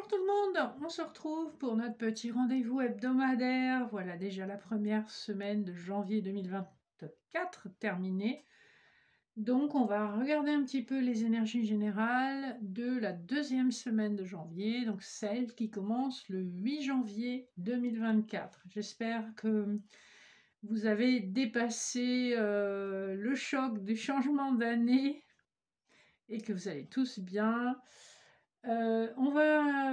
Bonjour tout le monde, on se retrouve pour notre petit rendez-vous hebdomadaire. Voilà déjà la première semaine de janvier 2024 terminée. Donc on va regarder un petit peu les énergies générales de la deuxième semaine de janvier, donc celle qui commence le 8 janvier 2024. J'espère que vous avez dépassé le choc du changement d'année et que vous allez tous bien. On va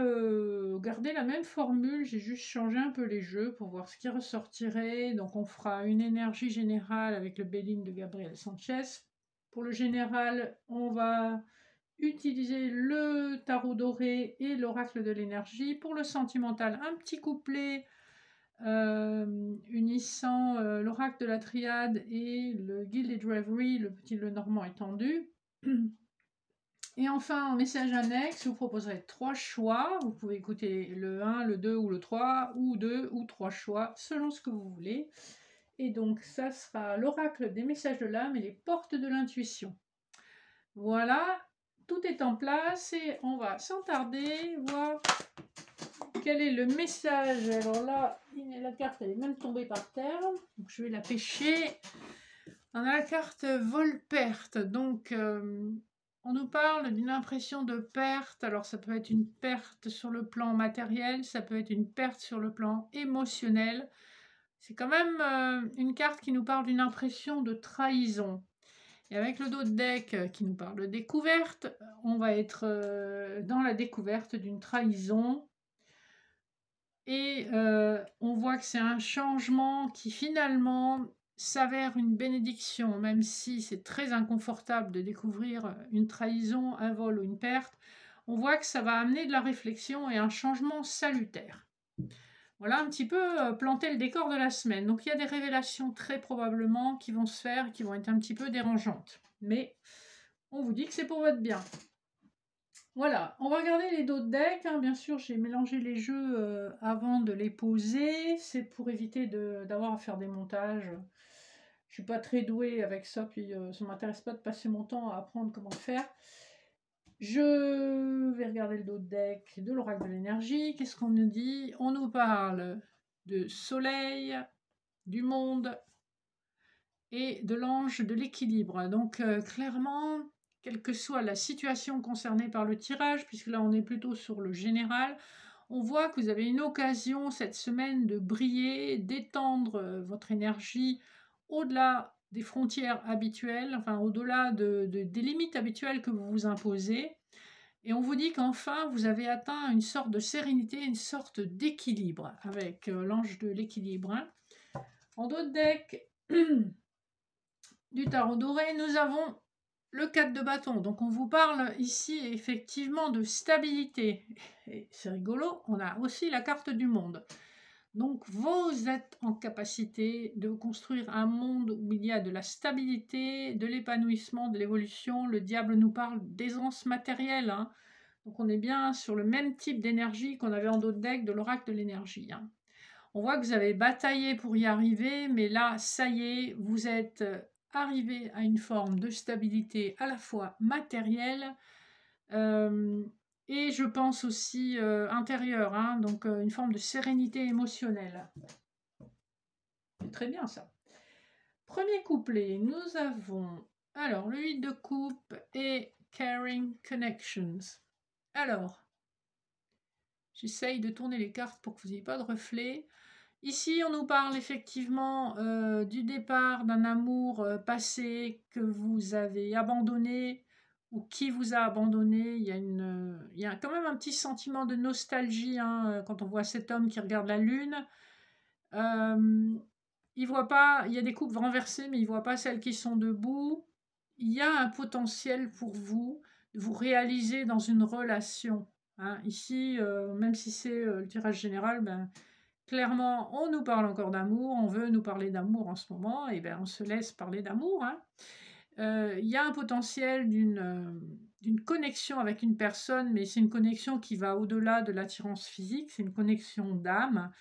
garder la même formule, j'ai juste changé un peu les jeux pour voir ce qui ressortirait. Donc on fera une énergie générale avec le Béline de Gabriel Sanchez. Pour le général, on va utiliser le tarot doré et l'oracle de l'énergie. Pour le sentimental, un petit couplet unissant l'oracle de la triade et le Gilded Reverie, le petit le normand étendu. Et enfin, en message annexe, je vous proposerai 3 choix. Vous pouvez écouter le 1, le 2 ou le 3, ou 2 ou 3 choix, selon ce que vous voulez. Et donc, ça sera l'oracle des messages de l'âme et les portes de l'intuition. Voilà, tout est en place et on va sans tarder voir quel est le message. Alors là, la carte, elle est même tombée par terre. Donc, je vais la pêcher. On a la carte vol-perte. Donc, on nous parle d'une impression de perte. Alors, ça peut être une perte sur le plan matériel, ça peut être une perte sur le plan émotionnel. C'est quand même une carte qui nous parle d'une impression de trahison. Et avec le dos de deck qui nous parle de découverte, on va être dans la découverte d'une trahison. Et on voit que c'est un changement qui finalement s'avère une bénédiction, même si c'est très inconfortable de découvrir une trahison, un vol ou une perte. On voit que ça va amener de la réflexion et un changement salutaire. Voilà un petit peu planter le décor de la semaine. Donc il y a des révélations très probablement qui vont se faire, qui vont être un petit peu dérangeantes. Mais on vous dit que c'est pour votre bien. Voilà, on va regarder les dos de deck. Bien sûr, j'ai mélangé les jeux avant de les poser. C'est pour éviter d'avoir à faire des montages. Je suis pas très douée avec ça, puis ça m'intéresse pas de passer mon temps à apprendre comment le faire. Je vais regarder le dos de deck de l'oracle de l'énergie. Qu'est-ce qu'on nous dit? On nous parle de soleil, du monde et de l'ange de l'équilibre. Donc clairement, quelle que soit la situation concernée par le tirage, puisque là on est plutôt sur le général, on voit que vous avez une occasion cette semaine de briller, d'étendre votre énergie au-delà des frontières habituelles, enfin au-delà des limites habituelles que vous vous imposez. Et on vous dit qu'enfin vous avez atteint une sorte de sérénité, une sorte d'équilibre avec l'ange de l'équilibre. En dos de deck du tarot doré, nous avons le 4 de bâton. Donc on vous parle ici effectivement de stabilité. Et c'est rigolo, on a aussi la carte du monde. Donc vous êtes en capacité de construire un monde où il y a de la stabilité, de l'épanouissement, de l'évolution. Le diable nous parle d'aisance matérielle. Donc on est bien sur le même type d'énergie qu'on avait en dos de deck de l'oracle de l'énergie. On voit que vous avez bataillé pour y arriver, mais là, ça y est, vous êtes arrivé à une forme de stabilité à la fois matérielle et je pense aussi intérieure, donc une forme de sérénité émotionnelle. C'est très bien ça. Premier couplet, nous avons alors le 8 de coupe et Caring Connections. Alors, j'essaye de tourner les cartes pour que vous n'ayez pas de reflet. Ici, on nous parle effectivement du départ d'un amour passé que vous avez abandonné ou qui vous a abandonné. Il y a quand même un petit sentiment de nostalgie quand on voit cet homme qui regarde la lune. Il voit pas, il y a des coupes renversées, mais il ne voit pas celles qui sont debout. Il y a un potentiel pour vous de vous réaliser dans une relation. Ici, même si c'est le tirage général, clairement, on nous parle encore d'amour, on veut nous parler d'amour en ce moment, et bien on se laisse parler d'amour. Il y a un potentiel d'une connexion avec une personne, mais c'est une connexion qui va au-delà de l'attirance physique, c'est une connexion d'âme,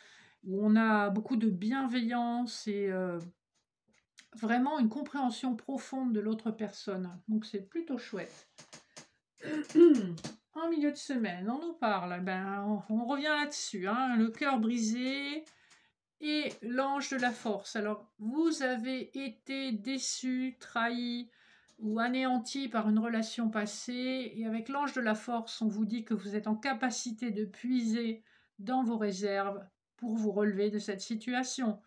où on a beaucoup de bienveillance et vraiment une compréhension profonde de l'autre personne. Donc c'est plutôt chouette. En milieu de semaine, on nous parle, on revient là-dessus, hein, le cœur brisé et l'ange de la force. Alors, vous avez été déçu, trahi ou anéanti par une relation passée, et avec l'ange de la force, on vous dit que vous êtes en capacité de puiser dans vos réserves pour vous relever de cette situation.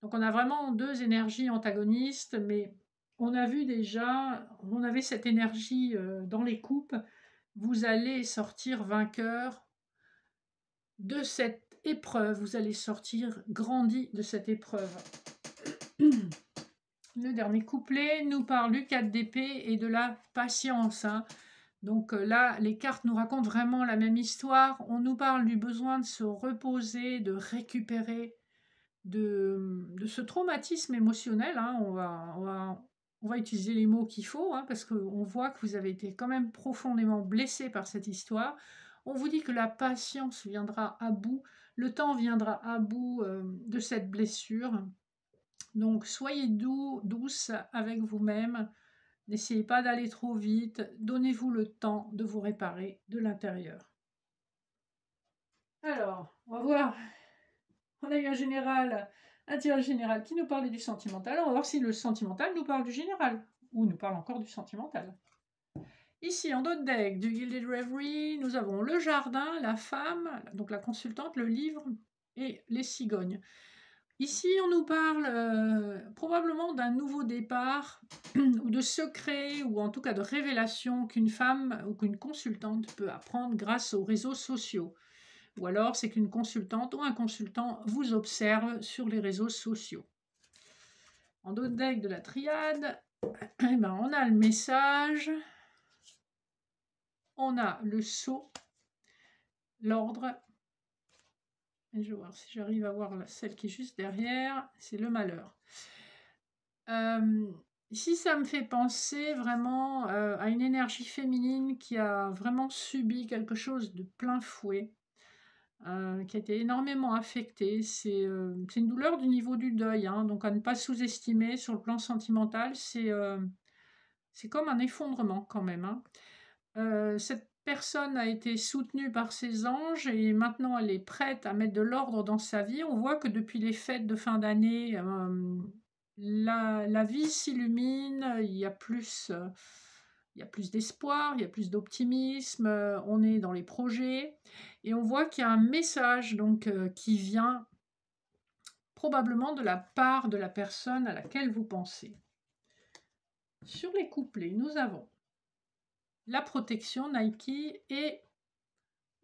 Donc, on a vraiment deux énergies antagonistes, mais on a vu déjà, on avait cette énergie dans les coupes. Vous allez sortir vainqueur de cette épreuve, vous allez sortir grandi de cette épreuve. Le dernier couplet nous parle du 4 d'épée et de la patience. Hein. Donc là, les cartes nous racontent vraiment la même histoire. On nous parle du besoin de se reposer, de récupérer de ce traumatisme émotionnel. Hein. On va utiliser les mots qu'il faut, hein, parce qu'on voit que vous avez été quand même profondément blessé par cette histoire. On vous dit que la patience viendra à bout, le temps viendra à bout de cette blessure. Donc soyez douce avec vous-même, n'essayez pas d'aller trop vite, donnez-vous le temps de vous réparer de l'intérieur. Alors, on va voir, on a eu un tirage général qui nous parlait du sentimental, on va voir si le sentimental nous parle du général, ou nous parle encore du sentimental. Ici, en d'autres deck du Gilded Reverie, nous avons le jardin, la femme, donc la consultante, le livre et les cigognes. Ici, on nous parle probablement d'un nouveau départ, ou de secret, ou en tout cas de révélation qu'une femme ou qu'une consultante peut apprendre grâce aux réseaux sociaux. Ou alors, c'est qu'une consultante ou un consultant vous observe sur les réseaux sociaux. En d'autres decks de la triade, on a le message, on a le sceau, l'ordre. Et je vais voir si j'arrive à voir celle qui est juste derrière, c'est le malheur. Ici, ça me fait penser vraiment à une énergie féminine qui a vraiment subi quelque chose de plein fouet, qui a été énormément affectée. C'est une douleur du niveau du deuil, hein, donc à ne pas sous-estimer sur le plan sentimental. C'est comme un effondrement quand même. Hein. Cette personne a été soutenue par ses anges et maintenant elle est prête à mettre de l'ordre dans sa vie. On voit que depuis les fêtes de fin d'année, la vie s'illumine, il y a plus d'espoir, il y a plus d'optimisme, on est dans les projets et on voit qu'il y a un message donc, qui vient probablement de la part de la personne à laquelle vous pensez. Sur les couplets, nous avons la protection Nike et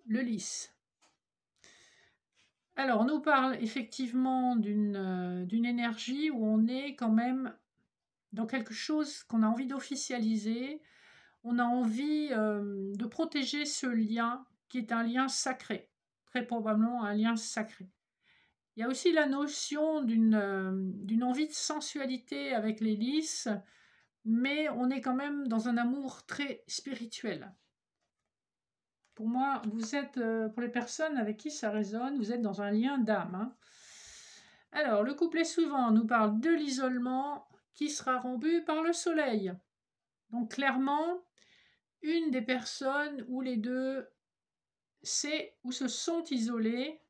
le lys. Alors, on nous parle effectivement d'une énergie où on est quand même dans quelque chose qu'on a envie d'officialiser. On a envie de protéger ce lien qui est un lien sacré, très probablement un lien sacré. Il y a aussi la notion d'une envie de sensualité avec les lys, mais on est quand même dans un amour très spirituel. Pour moi, vous êtes, pour les personnes avec qui ça résonne, vous êtes dans un lien d'âme. Hein. Alors, le couplet suivant nous parle de l'isolement qui sera rompu par le soleil. Donc, clairement, une des personnes ou les deux, c'est ou se sont isolés.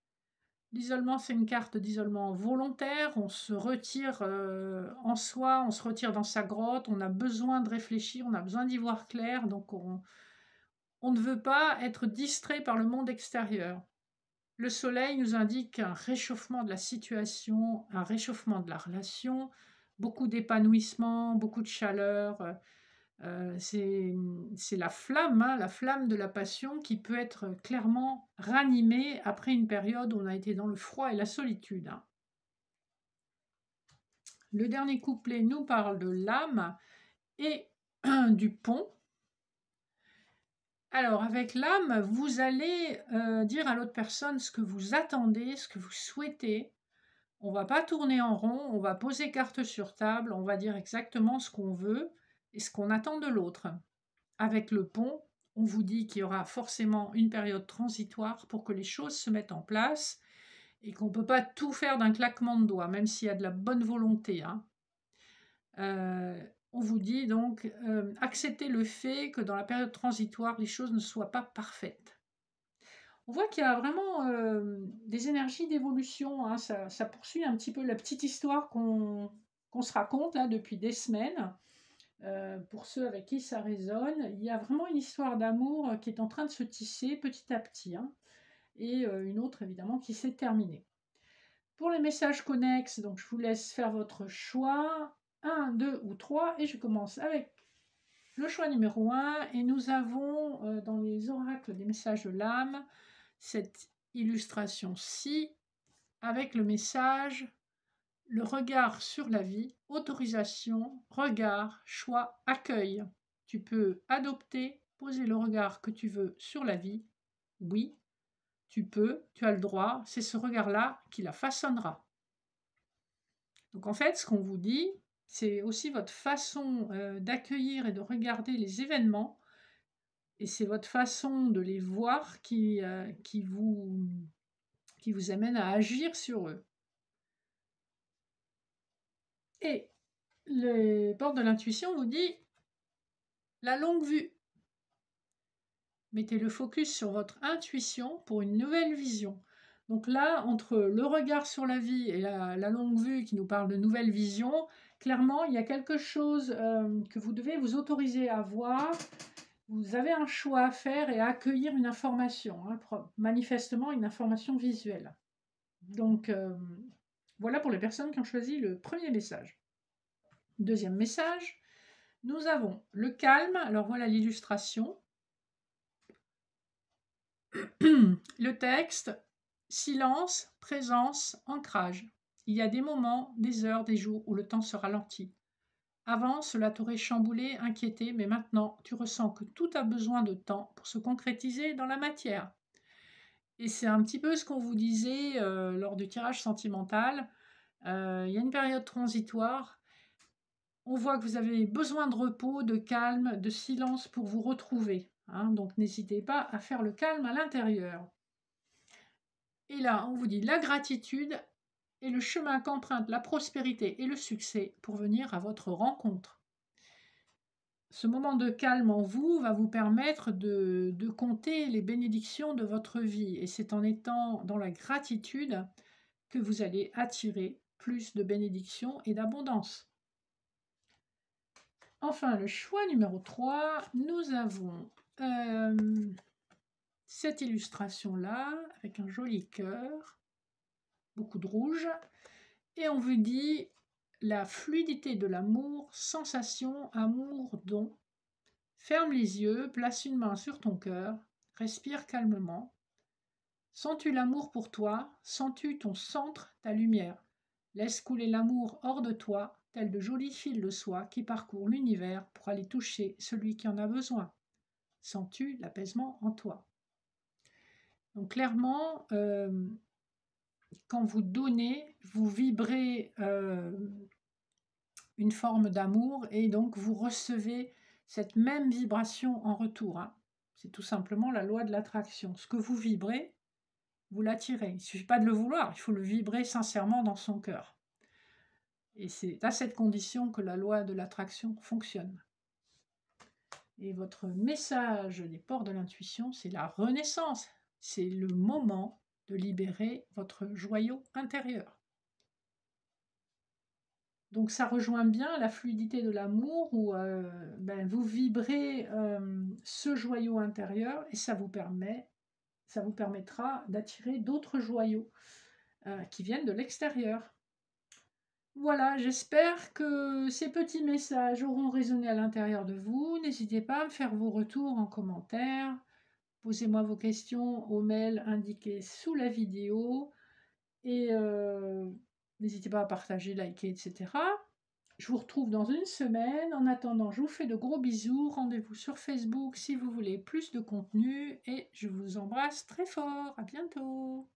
L'isolement, c'est une carte d'isolement volontaire. On se retire en soi, on se retire dans sa grotte. On a besoin de réfléchir, on a besoin d'y voir clair. Donc, on ne veut pas être distrait par le monde extérieur. Le soleil nous indique un réchauffement de la situation, un réchauffement de la relation, beaucoup d'épanouissement, beaucoup de chaleur. C'est la flamme, hein, la flamme de la passion qui peut être clairement ranimée après une période où on a été dans le froid et la solitude. Hein. Le dernier couplet nous parle de l'âme et du pont. Alors, avec l'âme, vous allez dire à l'autre personne ce que vous attendez, ce que vous souhaitez. On ne va pas tourner en rond, on va poser carte sur table, on va dire exactement ce qu'on veut et ce qu'on attend de l'autre. Avec le pont, on vous dit qu'il y aura forcément une période transitoire pour que les choses se mettent en place et qu'on ne peut pas tout faire d'un claquement de doigts, même s'il y a de la bonne volonté. Hein. on vous dit donc acceptez le fait que dans la période transitoire, les choses ne soient pas parfaites. On voit qu'il y a vraiment des énergies d'évolution, hein. Ça poursuit un petit peu la petite histoire qu'on se raconte là depuis des semaines. Pour ceux avec qui ça résonne, il y a vraiment une histoire d'amour qui est en train de se tisser petit à petit, hein, et une autre évidemment qui s'est terminée. Pour les messages connexes, donc je vous laisse faire votre choix, 1, 2 ou 3, et je commence avec le choix numéro 1, et nous avons dans les oracles des messages de l'âme cette illustration-ci avec le message le regard sur la vie, autorisation, regard, choix, accueil. Tu peux adopter, poser le regard que tu veux sur la vie. Oui, tu peux, tu as le droit, c'est ce regard-là qui la façonnera. Donc en fait, ce qu'on vous dit, c'est aussi votre façon d'accueillir et de regarder les événements, et c'est votre façon de les voir qui vous amène à agir sur eux. Et les portes de l'intuition vous dit la longue vue. Mettez le focus sur votre intuition pour une nouvelle vision. Donc là, entre le regard sur la vie et la longue vue qui nous parle de nouvelle vision, clairement, il y a quelque chose que vous devez vous autoriser à voir. Vous avez un choix à faire et à accueillir une information, hein, manifestement une information visuelle. Donc, voilà pour les personnes qui ont choisi le premier message. Deuxième message, nous avons le calme. Alors voilà l'illustration. Le texte, silence, présence, ancrage. Il y a des moments, des heures, des jours où le temps se ralentit. Avant, cela t'aurait chamboulé, inquiété, mais maintenant, tu ressens que tout a besoin de temps pour se concrétiser dans la matière. Et c'est un petit peu ce qu'on vous disait lors du tirage sentimental. Il y a une période transitoire. On voit que vous avez besoin de repos, de calme, de silence pour vous retrouver, hein. Donc n'hésitez pas à faire le calme à l'intérieur. Et là, on vous dit la gratitude est le chemin qu'emprunte la prospérité et le succès pour venir à votre rencontre. Ce moment de calme en vous va vous permettre de compter les bénédictions de votre vie. Et c'est en étant dans la gratitude que vous allez attirer plus de bénédictions et d'abondance. Enfin, le choix numéro 3, nous avons cette illustration-là, avec un joli cœur, beaucoup de rouge, et on vous dit la fluidité de l'amour, sensation, amour, don. Ferme les yeux, place une main sur ton cœur, respire calmement. Sens-tu l'amour pour toi? Sens-tu ton centre, ta lumière? Laisse couler l'amour hors de toi, tel de jolis fils de soie qui parcourent l'univers pour aller toucher celui qui en a besoin. Sens-tu l'apaisement en toi? Donc clairement, quand vous donnez, vous vibrez une forme d'amour et donc vous recevez cette même vibration en retour, hein. C'est tout simplement la loi de l'attraction. Ce que vous vibrez, vous l'attirez. Il ne suffit pas de le vouloir, il faut le vibrer sincèrement dans son cœur. Et c'est à cette condition que la loi de l'attraction fonctionne. Et votre message des ports de l'intuition, c'est la renaissance. C'est le moment de libérer votre joyau intérieur. Donc ça rejoint bien la fluidité de l'amour où vous vibrez ce joyau intérieur et ça vous permettra d'attirer d'autres joyaux qui viennent de l'extérieur. Voilà, j'espère que ces petits messages auront résonné à l'intérieur de vous. N'hésitez pas à me faire vos retours en commentaire. Posez-moi vos questions au mail indiqué sous la vidéo. Et n'hésitez pas à partager, liker, etc. Je vous retrouve dans une semaine. En attendant, je vous fais de gros bisous. Rendez-vous sur Facebook si vous voulez plus de contenu. Et je vous embrasse très fort. À bientôt.